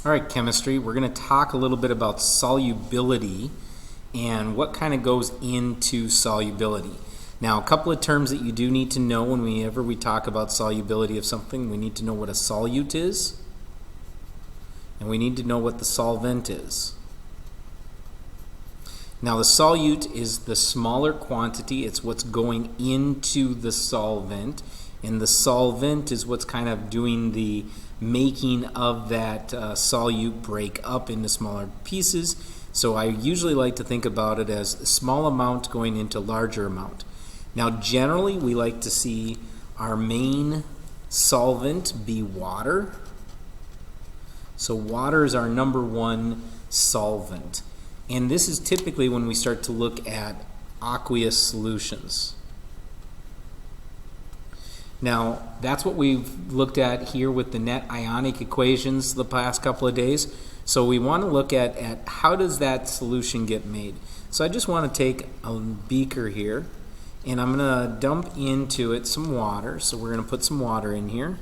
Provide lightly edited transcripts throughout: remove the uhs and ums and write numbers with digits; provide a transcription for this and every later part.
All right, chemistry, we're going to talk a little bit about solubility and what kind of goes into solubility. Now, a couple of terms that you do need to know whenever we talk about solubility of something. We need to know what a solute is, and we need to know what the solvent is. Now, the solute is the smaller quantity. It's what's going into the solvent, and the solvent is what's kind of doing the making of that solute break up into smaller pieces. So I usually like to think about it as a small amount going into larger amount. Now, generally, we like to see our main solvent be water. So water is our number one solvent. And this is typically when we start to look at aqueous solutions. Now, that's what we've looked at here with the net ionic equations the past couple of days. So we want to look at how does that solution get made. So I just want to take a beaker here, and I'm going to dump into it some water. So we're going to put some water in here.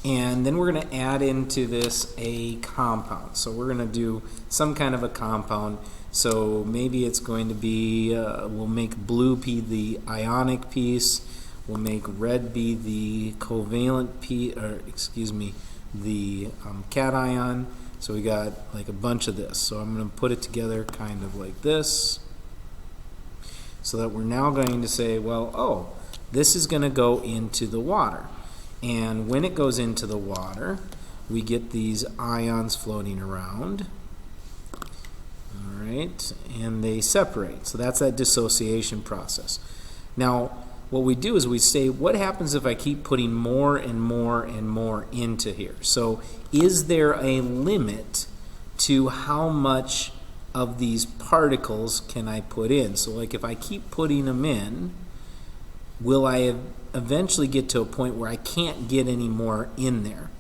And then we're going to add into this a compound. So we're going to do some kind of a compound. So maybe it's going to be, we'll make blue be the ionic piece. We'll make red be the covalent piece, or excuse me, the cation. So we got like a bunch of this. So I'm going to put it together kind of like this. So that we're now going to say, well, oh, this is going to go into the water. And when it goes into the water, we get these ions floating around. All right, and they separate. So that's that dissociation process. Now, what we do is we say, what happens if I keep putting more and more and more into here? So is there a limit to how much of these particles can I put in? So like if I keep putting them in, will I eventually get to a point where I can't get any more in there?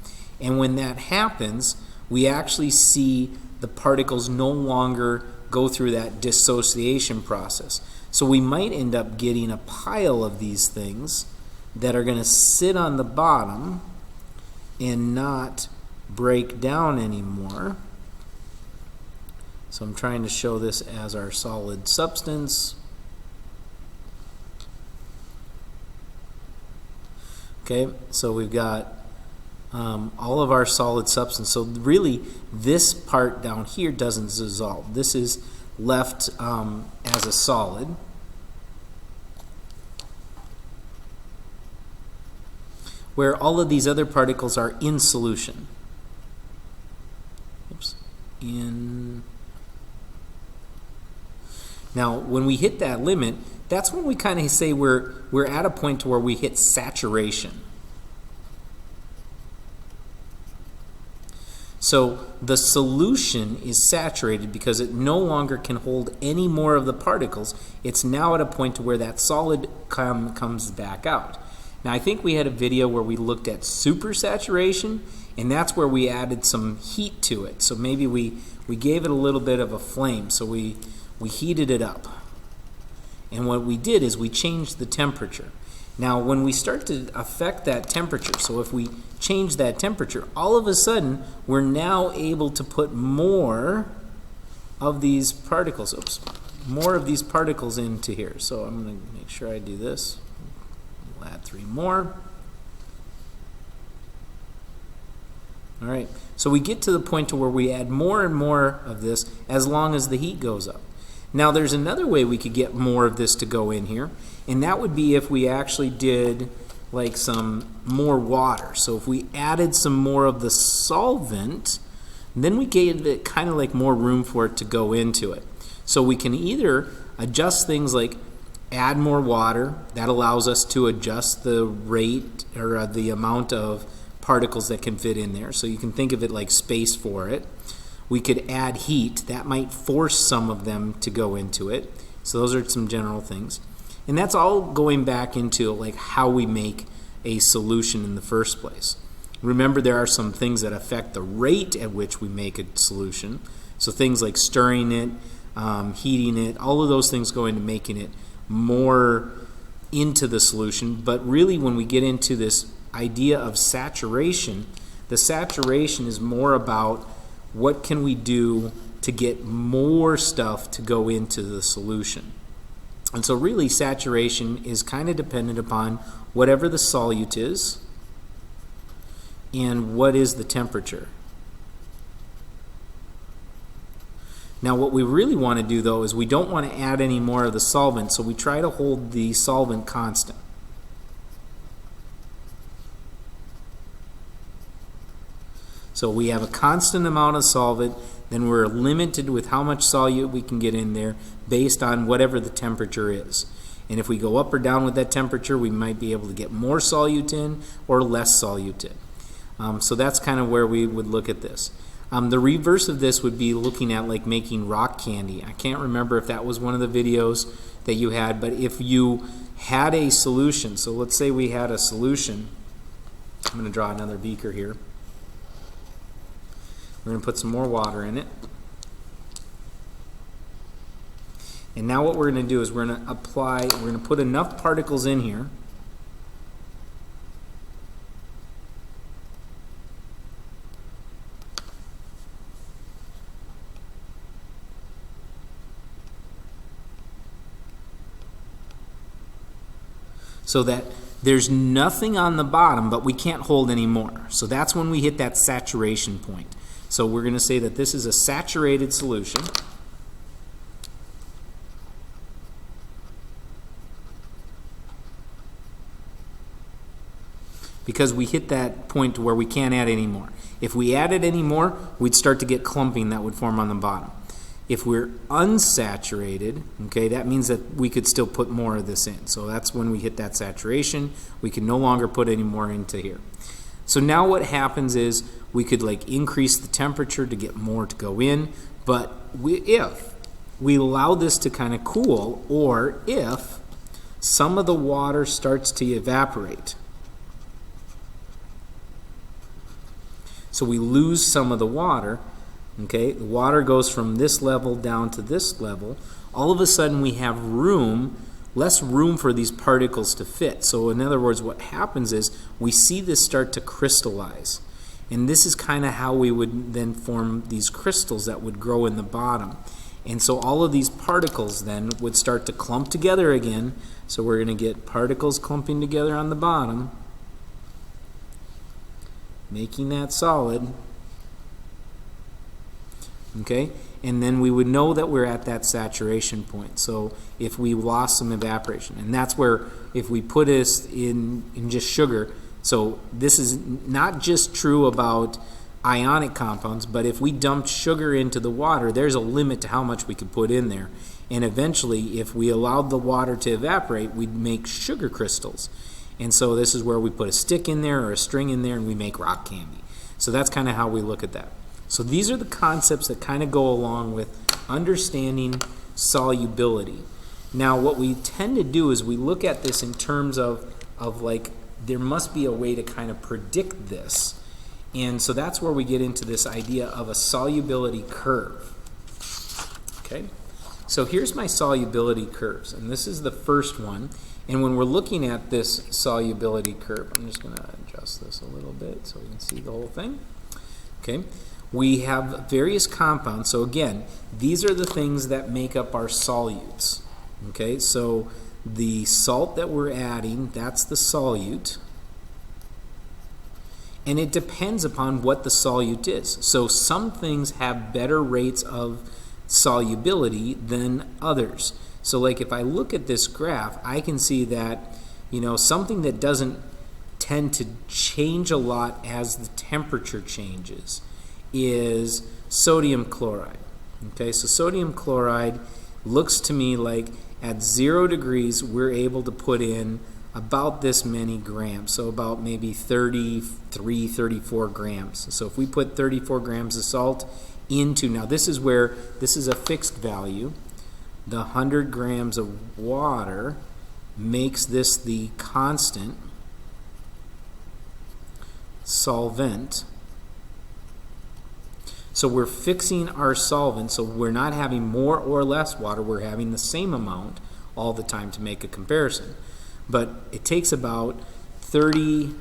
And when that happens, we actually see the particles no longer go through that dissociation process. So we might end up getting a pile of these things that are going to sit on the bottom and not break down anymore. So I'm trying to show this as our solid substance. Okay, so we've got all of our solid substance. So really, this part down here doesn't dissolve. This is left as a solid. Where all of these other particles are in solution. Oops. Now, when we hit that limit, that's when we kind of say we're at a point to where we hit saturation. So the solution is saturated because it no longer can hold any more of the particles. It's now at a point to where that solid comes back out. Now, I think we had a video where we looked at supersaturation, and that's where we added some heat to it. So maybe we gave it a little bit of a flame, so we heated it up. And what we did is we changed the temperature. Now, when we start to affect that temperature, so if we change that temperature, all of a sudden, we're now able to put more of these particles, more of these particles into here. So I'm going to make sure I do this. We'll add 3 more. All right, so we get to the point to where we add more and more of this as long as the heat goes up. Now, there's another way we could get more of this to go in here, and that would be if we actually did like some more water. So if we added some more of the solvent, then we gave it kind of like more room for it to go into it. So we can either adjust things like add more water. That allows us to adjust the rate or the amount of particles that can fit in there. So you can think of it like space for it. We could add heat. That might force some of them to go into it. So those are some general things. And that's all going back into like how we make a solution in the first place. Remember, there are some things that affect the rate at which we make a solution. So things like stirring it, heating it, all of those things go into making it more into the solution. But really, when we get into this idea of saturation, The saturation is more about what can we do to get more stuff to go into the solution. And so really saturation is kind of dependent upon whatever the solute is and what is the temperature. Now what we really want to do though is we don't want to add any more of the solvent, so we try to hold the solvent constant. So we have a constant amount of solvent, then we're limited with how much solute we can get in there based on whatever the temperature is. And if we go up or down with that temperature, we might be able to get more solute in or less solute in. So that's kind of where we would look at this. The reverse of this would be looking at like making rock candy. I can't remember if that was one of the videos that you had, but if you had a solution, so let's say we had a solution. I'm going to draw another beaker here. We're going to put some more water in it. And now what we're going to do is we're going to put enough particles in here so that there's nothing on the bottom, but we can't hold any more. So that's when we hit that saturation point. So we're going to say that this is a saturated solution. Because we hit that point where we can't add any more. If we added any more, we'd start to get clumping that would form on the bottom. If we're unsaturated, okay, that means that we could still put more of this in. So that's when we hit that saturation. We can no longer put any more into here. So now what happens is we could like increase the temperature to get more to go in, but if we allow this to kind of cool, or if some of the water starts to evaporate. So we lose some of the water, okay? The water goes from this level down to this level. All of a sudden we have less room for these particles to fit. So in other words, what happens is we see this start to crystallize. And this is kind of how we would then form these crystals that would grow in the bottom. And so all of these particles then would start to clump together again. So we're going to get particles clumping together on the bottom, making that solid. Okay? And then we would know that we're at that saturation point. So if we lost some evaporation, and that's where if we put this in just sugar, so this is not just true about ionic compounds, but if we dumped sugar into the water, there's a limit to how much we could put in there. And eventually, if we allowed the water to evaporate, we'd make sugar crystals. And so this is where we put a stick in there or a string in there and we make rock candy. So that's kind of how we look at that. So these are the concepts that kind of go along with understanding solubility. Now what we tend to do is we look at this in terms of like there must be a way to kind of predict this. And so that's where we get into this idea of a solubility curve. Okay? So here's my solubility curves, and this is the first one. And when we're looking at this solubility curve, I'm just going to adjust this a little bit so we can see the whole thing. Okay? We have various compounds. So again, these are the things that make up our solutes. Okay? So the salt that we're adding, that's the solute. And it depends upon what the solute is. So some things have better rates of solubility than others. So like if I look at this graph, I can see that, you know, something that doesn't tend to change a lot as the temperature changes is sodium chloride. Okay, so sodium chloride looks to me like at 0 degrees we're able to put in about this many grams, so about maybe 33, 34 grams. So if we put 34 grams of salt into, now this is where, this is a fixed value, the 100 grams of water makes this the constant solvent. So we're fixing our solvent, so we're not having more or less water, we're having the same amount all the time to make a comparison. But it takes about 33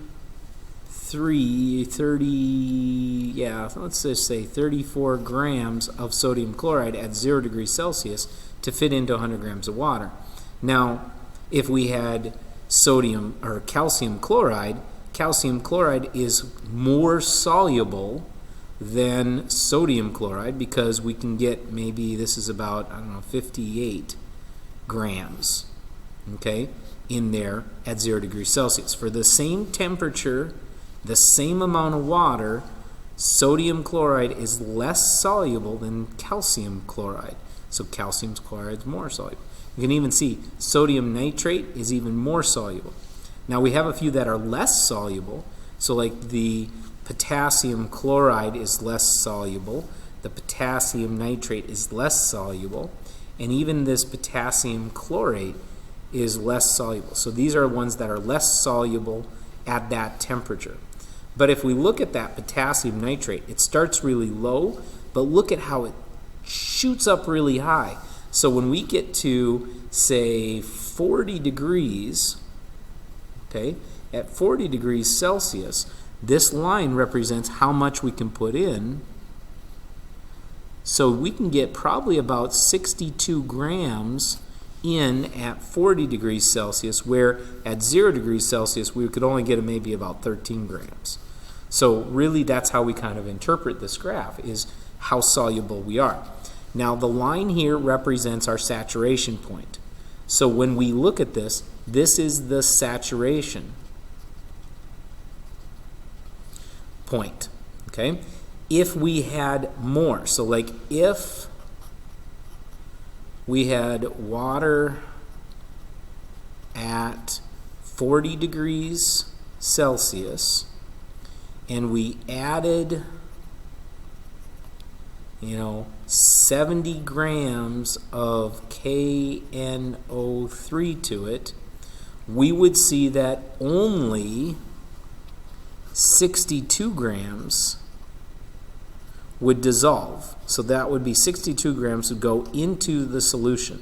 let's just say 34 grams of sodium chloride at 0 degrees Celsius to fit into 100 grams of water. Now, if we had sodium or calcium chloride is more soluble than sodium chloride because we can get maybe, this is about, 58 grams, okay, in there at 0 degrees Celsius. For the same temperature, the same amount of water, sodium chloride is less soluble than calcium chloride. So calcium chloride is more soluble. You can even see sodium nitrate is even more soluble. Now we have a few that are less soluble. So like the potassium chloride is less soluble. The potassium nitrate is less soluble. And even this potassium chlorate is less soluble. So these are ones that are less soluble at that temperature. But if we look at that potassium nitrate, it starts really low, but look at how it shoots up really high. So when we get to, say, 40 degrees, okay, at 40 degrees Celsius, this line represents how much we can put in. So we can get probably about 62 grams in at 40 degrees Celsius, where at 0 degrees Celsius we could only get maybe about 13 grams. So really that's how we kind of interpret this graph, is how soluble we are. Now the line here represents our saturation point. So when we look at this, this is the saturation point, okay? If we had more, so like if we had water at 40 degrees Celsius and we added 70 grams of KNO3 to it, we would see that only 62 grams would dissolve. So that would be 62 grams would go into the solution,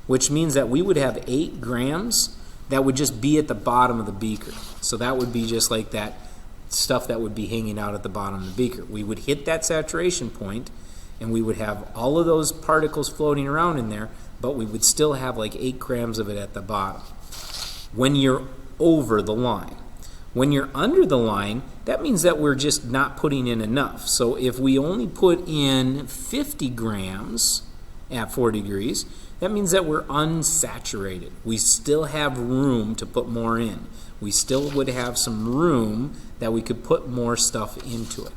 which means that we would have 8 grams that would just be at the bottom of the beaker. So that would be just like that stuff that would be hanging out at the bottom of the beaker. We would hit that saturation point and we would have all of those particles floating around in there, but we would still have like 8 grams of it at the bottom when you're over the line. When you're under the line, that means that we're just not putting in enough. So if we only put in 50 grams at 40 degrees, that means that we're unsaturated. We still have room to put more in. We still would have some room that we could put more stuff into it.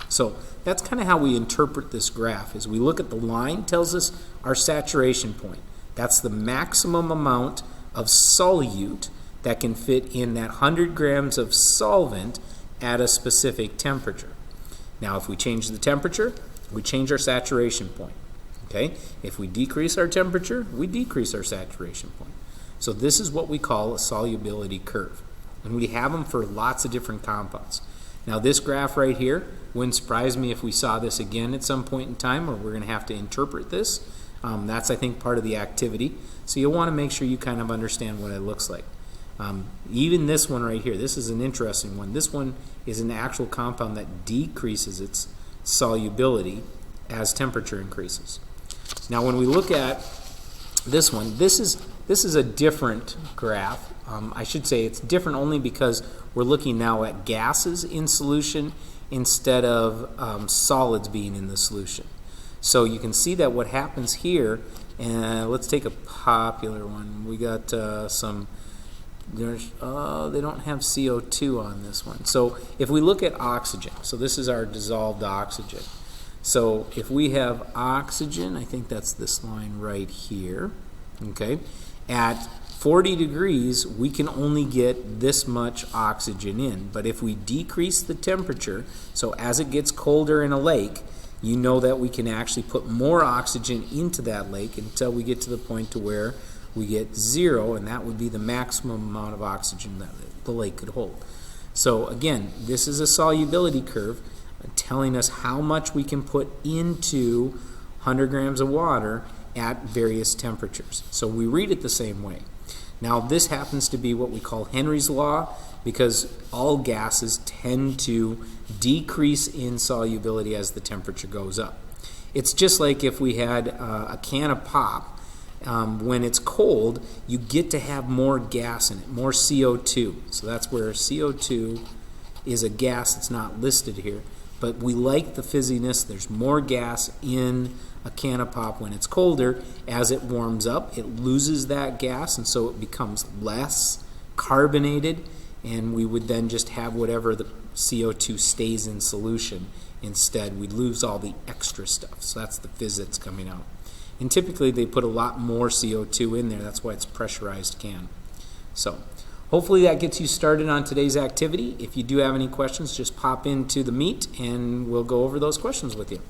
So that's kind of how we interpret this graph, is we look at the line, tells us our saturation point. That's the maximum amount of solute that can fit in that 100 grams of solvent at a specific temperature. Now if we change the temperature, we change our saturation point. Okay? If we decrease our temperature, we decrease our saturation point. So this is what we call a solubility curve. And we have them for lots of different compounds. Now this graph right here, wouldn't surprise me if we saw this again at some point in time, or we're going to have to interpret this. That's, I think, part of the activity. So you'll want to make sure you kind of understand what it looks like. Even this one right here, this is an interesting one. This one is an actual compound that decreases its solubility as temperature increases. Now when we look at this one, this is a different graph. I should say it's different only because we're looking now at gases in solution instead of solids being in the solution. So you can see that what happens here, and let's take a popular one. We got they don't have CO2 on this one. So if we look at oxygen, so this is our dissolved oxygen. So if we have oxygen, I think that's this line right here, okay, at 40 degrees, we can only get this much oxygen in. But if we decrease the temperature, so as it gets colder in a lake, you know that we can actually put more oxygen into that lake until we get to the point to where we get 0, and that would be the maximum amount of oxygen that the lake could hold. So again, this is a solubility curve telling us how much we can put into 100 grams of water at various temperatures. So we read it the same way. Now this happens to be what we call Henry's law, because all gases tend to decrease in solubility as the temperature goes up. It's just like if we had a can of pop. When it's cold, you get to have more gas in it, more CO2. So that's where CO2 is a gas that's not listed here. But we like the fizziness. There's more gas in a can of pop when it's colder. As it warms up, it loses that gas, and so it becomes less carbonated, and we would then just have whatever the CO2 stays in solution. Instead, we lose all the extra stuff. So that's the fizz that's coming out. And typically they put a lot more CO2 in there. That's why it's a pressurized can. So hopefully that gets you started on today's activity. If you do have any questions, just pop into the meet and we'll go over those questions with you.